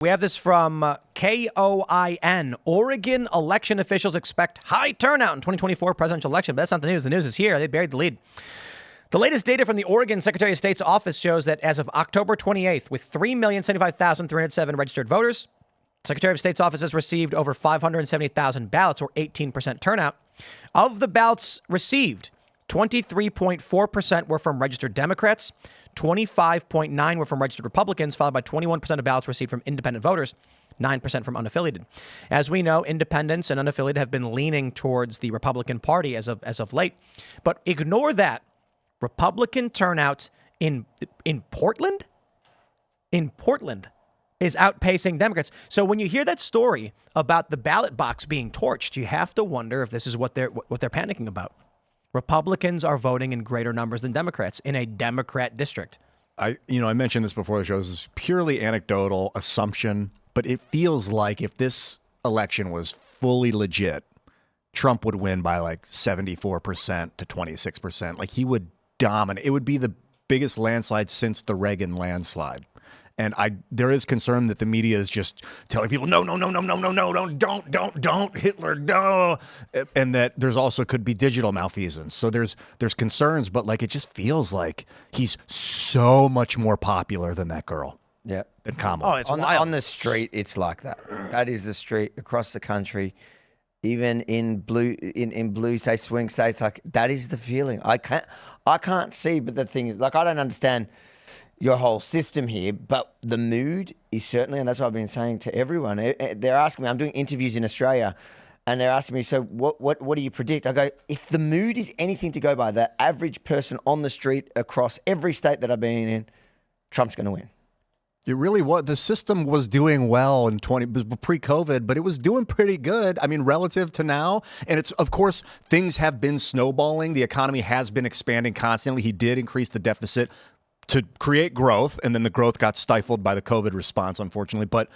We have this from KOIN. Oregon election officials expect high turnout in 2024 presidential election. But that's not the news. The news is here. They buried the lead. The latest data from the Oregon Secretary of State's office shows that as of October 28th, with 3,075,307 registered voters, Secretary of State's office has received over 570,000 ballots, or 18% turnout. Of the ballots received, 23.4% were from registered Democrats, 25.9% were from registered Republicans, followed by 21% of ballots received from independent voters, 9% from unaffiliated. As we know, independents and unaffiliated have been leaning towards the Republican Party as of late. But ignore that. Republican turnout in Portland is outpacing Democrats. So when you hear that story about the ballot box being torched, you have to wonder if this is what they're panicking about. Republicans are voting in greater numbers than Democrats in a Democrat district. I mentioned this before the show. This is purely anecdotal assumption, but it feels like if this election was fully legit, Trump would win by like 74% to 26%. Like he would dominate. It would be the biggest landslide since the Reagan landslide. And there is concern that the media is just telling people, no, don't, Hitler, no. And that there's also could be digital malfeasance. So there's concerns, but like it just feels like he's so much more popular than that girl. Yeah. Than Kamala. Oh, it's on the street, it's like that. That is the street across the country. Even in blue states, swing states, like that is the feeling. I can't see, but the thing is, like, I don't understand your whole system here, but the mood is certainly, and that's what I've been saying to everyone. They're asking me, I'm doing interviews in Australia, and they're asking me, so what do you predict? I go, if the mood is anything to go by, the average person on the street across every state that I've been in, Trump's going to win. It really was. The system was doing well in pre-COVID, but it was doing pretty good. I mean, relative to now. And it's, of course, things have been snowballing. The economy has been expanding constantly. He did increase the deficit to create growth, and then the growth got stifled by the COVID response, unfortunately. But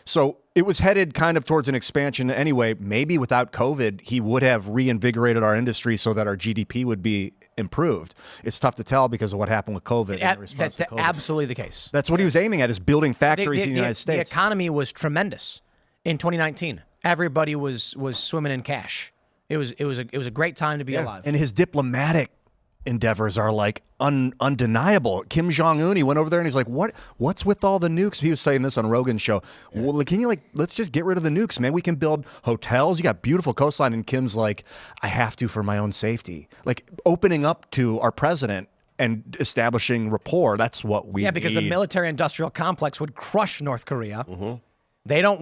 so it was headed kind of towards an expansion anyway. Maybe without COVID, he would have reinvigorated our industry so that our GDP would be improved. It's tough to tell because of what happened with COVID. That's absolutely the case. That's what he was aiming at, is building factories in the United States. The economy was tremendous in 2019. Everybody was swimming in cash. It was a great time to be alive. And his diplomatic endeavors are like undeniable. Kim Jong-un, he went over there and he's like, what's with all the nukes? He was saying this on Rogan's show. Yeah. Well, can you let's just get rid of the nukes, man. We can build hotels. You got beautiful coastline. And Kim's like, I have to for my own safety. Like opening up to our president and establishing rapport. That's what we need. Because the military-industrial complex would crush North Korea. Mm-hmm. They don't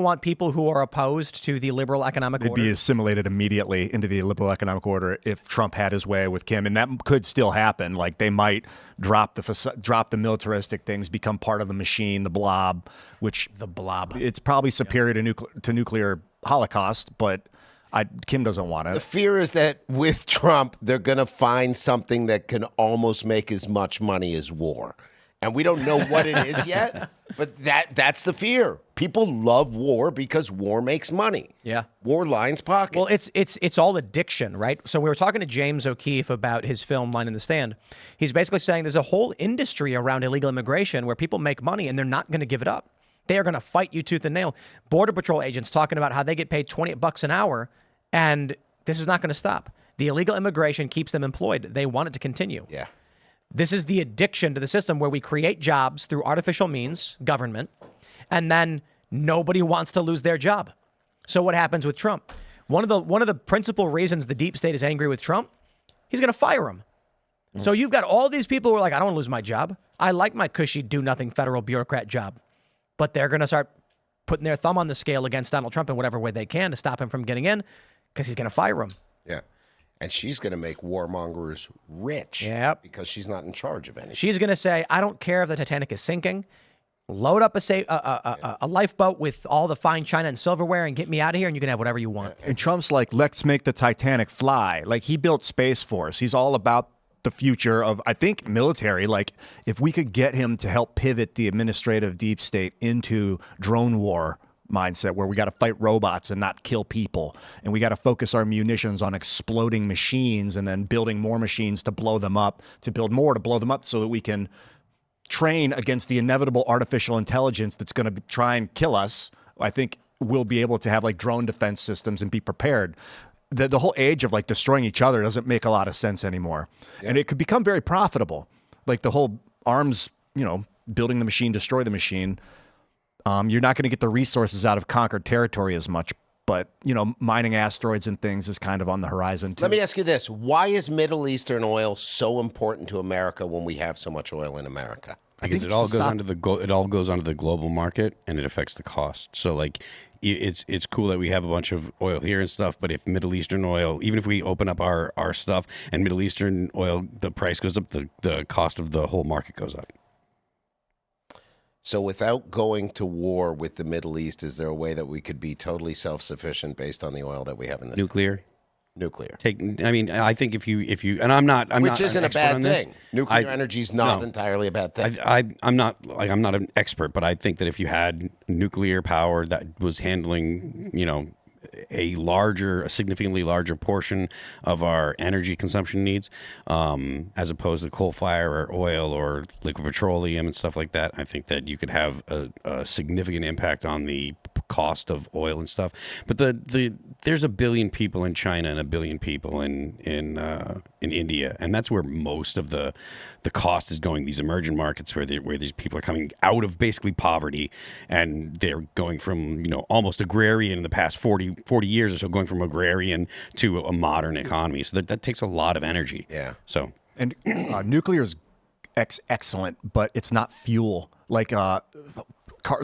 want people who are opposed to the liberal economic order. They'd be assimilated immediately into the liberal economic order if Trump had his way with Kim, and that could still happen. Like they might drop the militaristic things, become part of the machine, the blob. It's probably superior to nuclear holocaust, but Kim doesn't want it. The fear is that with Trump, they're going to find something that can almost make as much money as war. And we don't know what it is yet, but that's the fear. People love war because war makes money. Yeah. War lines pockets. Well, it's all addiction, right? So we were talking to James O'Keefe about his film Line in the Stand. He's basically saying there's a whole industry around illegal immigration where people make money and they're not going to give it up. They are going to fight you tooth and nail. Border Patrol agents talking about how they get paid $20 an hour, and this is not going to stop. The illegal immigration keeps them employed. They want it to continue. Yeah. This is the addiction to the system where we create jobs through artificial means, government, and then nobody wants to lose their job. So what happens with Trump? One of the principal reasons the deep state is angry with Trump, he's going to fire him. So you've got all these people who are like, I don't want to lose my job. I like my cushy do-nothing federal bureaucrat job. But they're going to start putting their thumb on the scale against Donald Trump in whatever way they can to stop him from getting in because he's going to fire him. Yeah. And she's going to make warmongers rich because she's not in charge of anything. She's going to say, I don't care if the Titanic is sinking. Load up a lifeboat with all the fine china and silverware and get me out of here, and you can have whatever you want. And Trump's like, let's make the Titanic fly. Like, he built Space Force. He's all about the future of, I think, military. Like, if we could get him to help pivot the administrative deep state into drone war mindset where we got to fight robots and not kill people, and we got to focus our munitions on exploding machines and then building more machines to blow them up, to build more to blow them up so that we can train against the inevitable artificial intelligence that's going to try and kill us, I think we'll be able to have like drone defense systems and be prepared. The whole age of like destroying each other doesn't make a lot of sense anymore. And it could become very profitable. Like the whole arms, building the machine, destroy the machine. You're not going to get the resources out of conquered territory as much, but mining asteroids and things is kind of on the horizon too. Let me ask you this. Why is Middle Eastern oil so important to America when we have so much oil in America? Because it all goes onto the global market and it affects the cost. So like it's cool that we have a bunch of oil here and stuff, but if Middle Eastern oil, even if we open up our stuff and Middle Eastern oil, the price goes up, the cost of the whole market goes up. So without going to war with the Middle East, is there a way that we could be totally self-sufficient based on the oil that we have in the Nuclear? Nuclear. I think if you, and I'm not Which isn't an a expert bad on this. thing. Nuclear energy is not entirely a bad thing. I'm not an expert, but I think that if you had nuclear power that was handling, a significantly larger portion of our energy consumption needs, as opposed to coal fire or oil or liquid petroleum and stuff like that, I think that you could have a significant impact on the cost of oil and stuff. But there's 1 billion people in China and 1 billion people in India, and that's where most of the cost is going. These emerging markets where these people are coming out of basically poverty, and they're going from almost agrarian in the past 40 years or so, going from agrarian to a modern economy. So that takes a lot of energy. Yeah. So And nuclear is excellent, but it's not fuel. Like the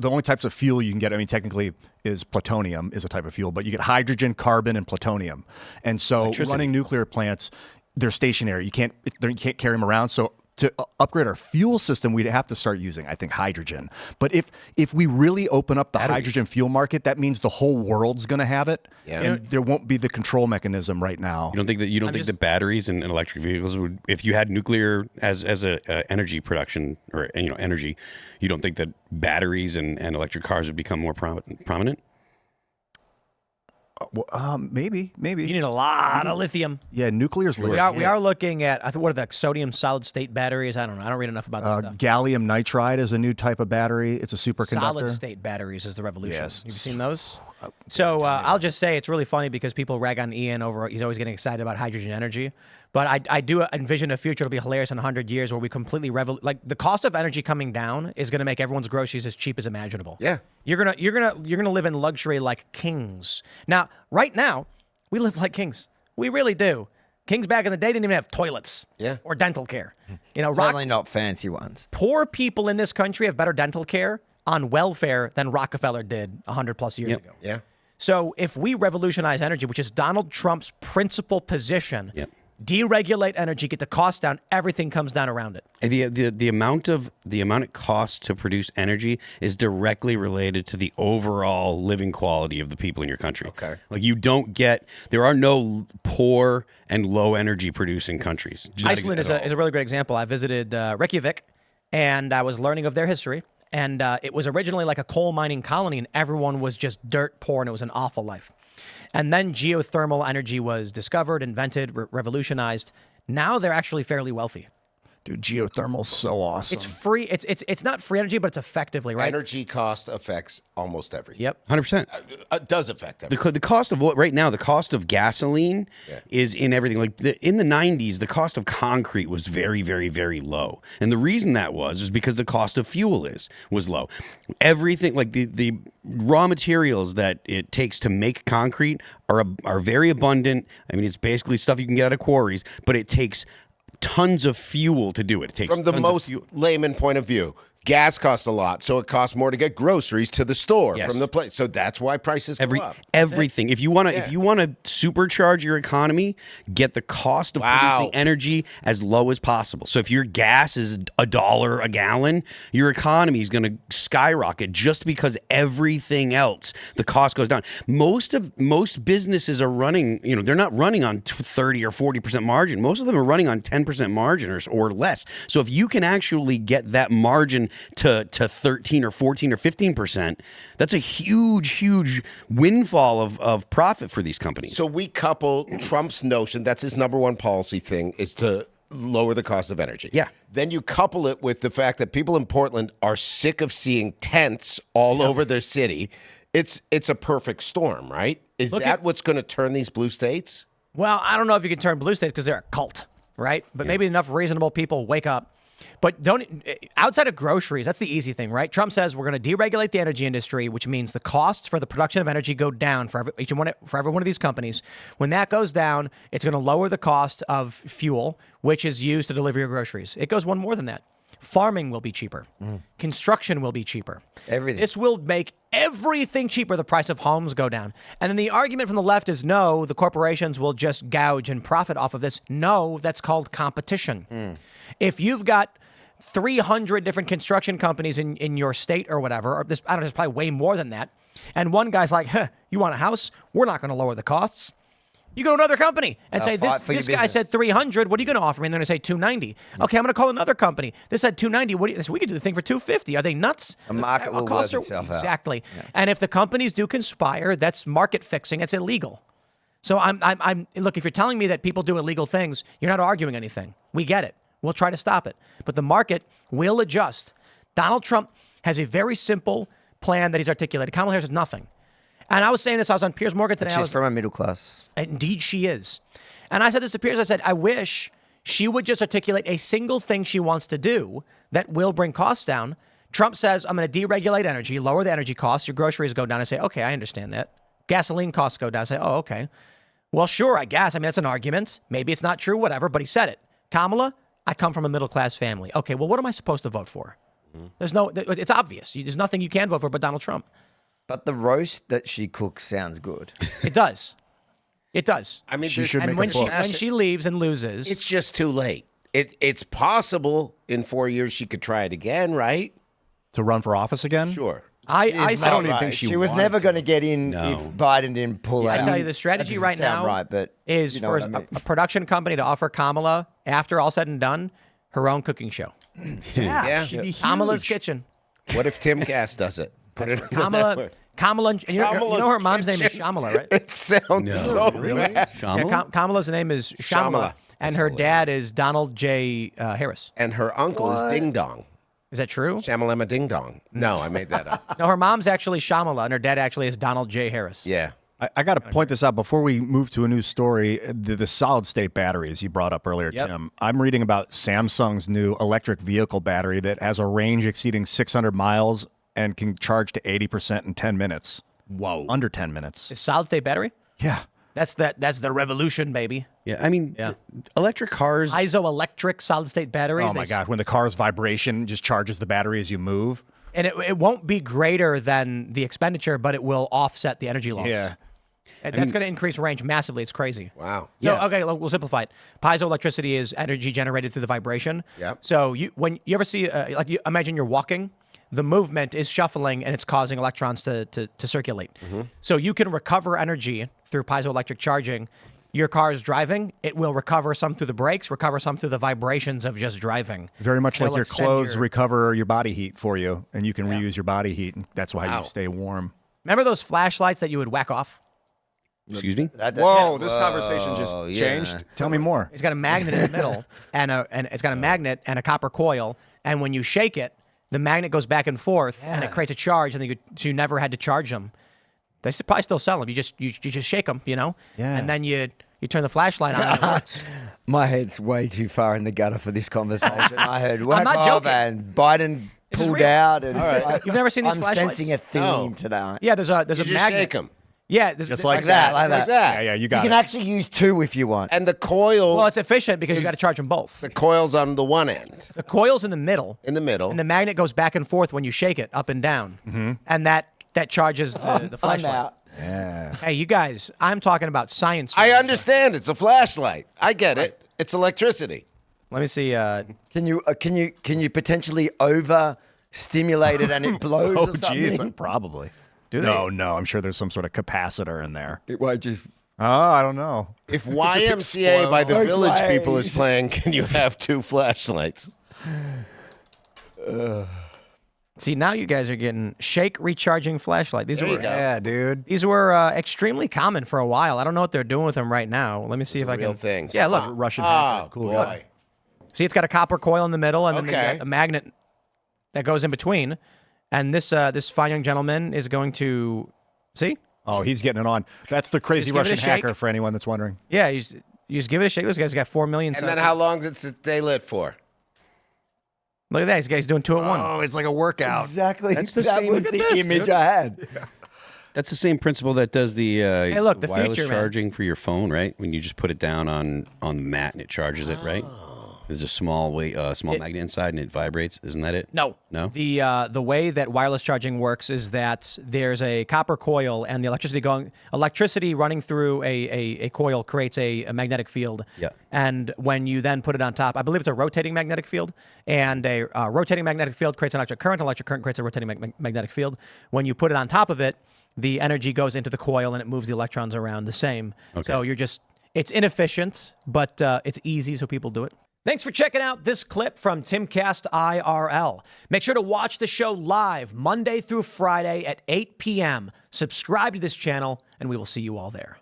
only types of fuel you can get, technically, is plutonium is a type of fuel, but you get hydrogen, carbon, and plutonium. And so running nuclear plants, they're stationary. You can't carry them around. So to upgrade our fuel system, we'd have to start using, I think, hydrogen. But if we really open up the hydrogen fuel market, that means the whole world's going to have it, and there won't be the control mechanism right now. You don't think that batteries and electric vehicles would, if you had nuclear as a energy production or energy, you don't think that batteries and electric cars would become more prominent? Maybe. You need a lot of lithium. Yeah, nuclear's We are looking at, I think, what are the sodium solid state batteries? I don't know. I don't read enough about this stuff. Gallium nitride is a new type of battery. It's a superconductor. Solid state batteries is the revolution. Yes. Have you seen those? So I'll just say it's really funny because people rag on Ian over, he's always getting excited about hydrogen energy. But I do envision a future that'll be hilarious in 100 years where we completely like the cost of energy coming down is going to make everyone's groceries as cheap as imaginable. Yeah. You're gonna live in luxury like kings. Now, right now, we live like kings. We really do. Kings back in the day didn't even have toilets or dental care. Certainly not fancy ones. Poor people in this country have better dental care on welfare than Rockefeller did 100+ years ago. Yeah. So if we revolutionize energy, which is Donald Trump's principal position, deregulate energy, get the cost down, everything comes down around it. The amount it costs to produce energy is directly related to the overall living quality of the people in your country. Okay. Like there are no poor and low energy producing countries. Iceland is a really great example. I visited Reykjavik, and I was learning of their history. And it was originally like a coal mining colony, and everyone was just dirt poor, and it was an awful life. And then geothermal energy was discovered, invented, revolutionized. Now they're actually fairly wealthy. Dude, geothermal's so awesome. It's free. It's not free energy, but it's effectively, right? Energy cost affects almost everything. Yep. 100%. It does affect everything. The cost of right now, the cost of gasoline is in everything. Like in the 90s, the cost of concrete was very, very, very low. And the reason that was because the cost of fuel was low. Everything, like the raw materials that it takes to make concrete are very abundant. I mean, it's basically stuff you can get out of quarries, but it takes tons of fuel to do it. It takes from the most layman point of view. Gas costs a lot, so it costs more to get groceries to the store from the place. So that's why prices go up. Everything. If you want to supercharge your economy, get the cost of producing energy as low as possible. So if your gas is $1 a gallon, your economy is going to skyrocket just because everything else, the cost goes down. Most businesses are running, they're not running on 30 or 40% margin. Most of them are running on 10% margin or less. So if you can actually get that margin to 13 or 14 or 15%, that's a huge windfall of profit for these companies. So we couple Trump's notion, that's his number one policy thing, is to lower the cost of energy. Yeah. Then you couple it with the fact that people in Portland are sick of seeing tents all over their city. It's a perfect storm, right? Is that what's going to turn these blue states? Well, I don't know if you can turn blue states because they're a cult, right? But maybe enough reasonable people wake up. But outside of groceries, that's the easy thing, right? Trump says we're going to deregulate the energy industry, which means the costs for the production of energy go down for every one of these companies. When that goes down, it's going to lower the cost of fuel, which is used to deliver your groceries. It goes one more than that. Farming will be cheaper. Construction will be cheaper. Everything. This will make everything cheaper. The price of homes go down. And then the argument from the left is, no, the corporations will just gouge and profit off of this. No, that's called competition. If you've got 300 different construction companies in your state or whatever, or this, I don't know, there's probably way more than that. And one guy's like, you want a house? We're not going to lower the costs. You go to another company and say, this guy said 300. What are you going to offer me? And they're going to say 290. Okay, I'm going to call another company. This said 290. We could do the thing for 250. Are they nuts? A market will work itself out. Exactly. Yeah. And if the companies do conspire, that's market fixing. It's illegal. So I'm look, if you're telling me that people do illegal things, you're not arguing anything. We get it. We'll try to stop it. But the market will adjust. Donald Trump has a very simple plan that he's articulated. Kamala Harris has nothing. And I was saying this, I was on Piers Morgan today. She's from a middle class. Indeed she is. And I said this to Piers, I said, I wish she would just articulate a single thing she wants to do that will bring costs down. Trump says, I'm going to deregulate energy, lower the energy costs, your groceries go down. I say, okay, I understand that. Gasoline costs go down. I say, oh, okay. Well, sure, I guess. I mean, that's an argument. Maybe it's not true, whatever, but he said it. Kamala, I come from a middle class family. Okay, well, what am I supposed to vote for? It's obvious. There's nothing you can vote for but Donald Trump. But the roast that she cooks sounds good. It does. It does. I mean, she should and make when she leaves and loses, it's just too late. It's possible in 4 years she could try it again, right? To run for office again? Sure. I don't even think she was wanted never to. going to get in if Biden didn't pull out. I tell you, the strategy right now is for a production company to offer Kamala, after all said and done, her own cooking show. Yeah. She'd be huge. Kamala's Kitchen. What if Timcast does it? Put it Kamala, and you know her mom's name is Shamala, right? It sounds so bad. Yeah, Kamala's name is Shamala, and her dad is Donald J. Harris. And her uncle is Ding Dong. Is that true? Shamalama Ding Dong. No, I made that up. No, her mom's actually Shamala, and her dad actually is Donald J. Harris. Yeah. I got to point this out before we move to a new story. The solid-state batteries you brought up earlier, Tim. I'm reading about Samsung's new electric vehicle battery that has a range exceeding 600 miles and can charge to 80% in 10 minutes. Whoa. Under 10 minutes. Is solid-state battery? Yeah. That's the revolution, baby. Yeah, I mean, electric cars. Piezoelectric solid-state batteries. Oh, my God. When the car's vibration just charges the battery as you move. And it won't be greater than the expenditure, but it will offset the energy loss. Yeah. And that's going to increase range massively. It's crazy. Wow. So, okay, we'll simplify it. Piezoelectricity is energy generated through the vibration. Yep. So when you ever see, imagine you're walking, the movement is shuffling and it's causing electrons to circulate. Mm-hmm. So you can recover energy through piezoelectric charging. Your car is driving, it will recover some through the brakes, recover some through the vibrations of just driving. Very much like your clothes recover your body heat for you, and you can reuse your body heat. And that's why you stay warm. Remember those flashlights that you would whack off? Excuse me? Whoa, this conversation just changed. Tell me more. It's got a magnet in the middle, and it's got a magnet and a copper coil, and when you shake it, the magnet goes back and forth, and it creates a charge, and so you never had to charge them. They probably still sell them. You just shake them, Yeah. And then you turn the flashlight on and it works. My head's way too far in the gutter for this conversation. I heard I'm not joking. And Biden pulled out. And You've never seen these I'm flashlights? sensing a theme today. Yeah, there's a You just magnet. shake them. Yeah, Just like that. Yeah, you got You it. can actually use two if you want. And the coil, Well, it's efficient because you got to charge them both. the coil's on the one end, The coil's in the middle, in the middle. and the magnet goes back and forth when you shake it up and down, and that charges the I'm flashlight. out. Yeah. Hey, you guys, I'm talking about science. I understand. It's a flashlight. I get it. It's electricity. Let me see. Can you potentially overstimulate it and it blows Oh, or something? geez, probably. Do they? No, I'm sure there's some sort of capacitor in there. It won't just. Oh, I don't know. If YMCA by the explode. Village People is Please. playing, can you have two flashlights? See, now you guys are getting shake recharging flashlight. These There you were go. Yeah, dude. these were extremely common for a while. I don't know what they're doing with them right now. Let me see if I Real can. things. Yeah, look. Russian Oh, hacker. Cool boy. guy. See, it's got a copper coil in the middle, and then Okay. you got a magnet that goes in between. And this fine young gentleman is going to see. Oh, he's getting it on. That's the crazy Just give it a Russian shake. hacker for anyone that's wondering. Yeah, you just give it a shake. This guy's got 4 million. And then how long does it stay lit for? Look at that. This guy's doing 2 at 1. Oh, it's like a workout. Exactly. That's the that same- was look the at this, image dude. I had. That's the same principle that does the, look, the wireless future, man. charging for your phone, right? When you just put it down on the mat and it charges it, right? There's a small magnet inside and it vibrates. Isn't that it? No. No? The way that wireless charging works is that there's a copper coil, and the electricity running through a coil creates a magnetic field. Yeah. And when you then put it on top, I believe it's a rotating magnetic field, and a rotating magnetic field creates an electric current. Electric current creates a rotating magnetic field. When you put it on top of it, the energy goes into the coil and it moves the electrons around the same. Okay. So it's inefficient, but it's easy, so people do it. Thanks for checking out this clip from Timcast IRL. Make sure to watch the show live Monday through Friday at 8 p.m. Subscribe to this channel, and we will see you all there.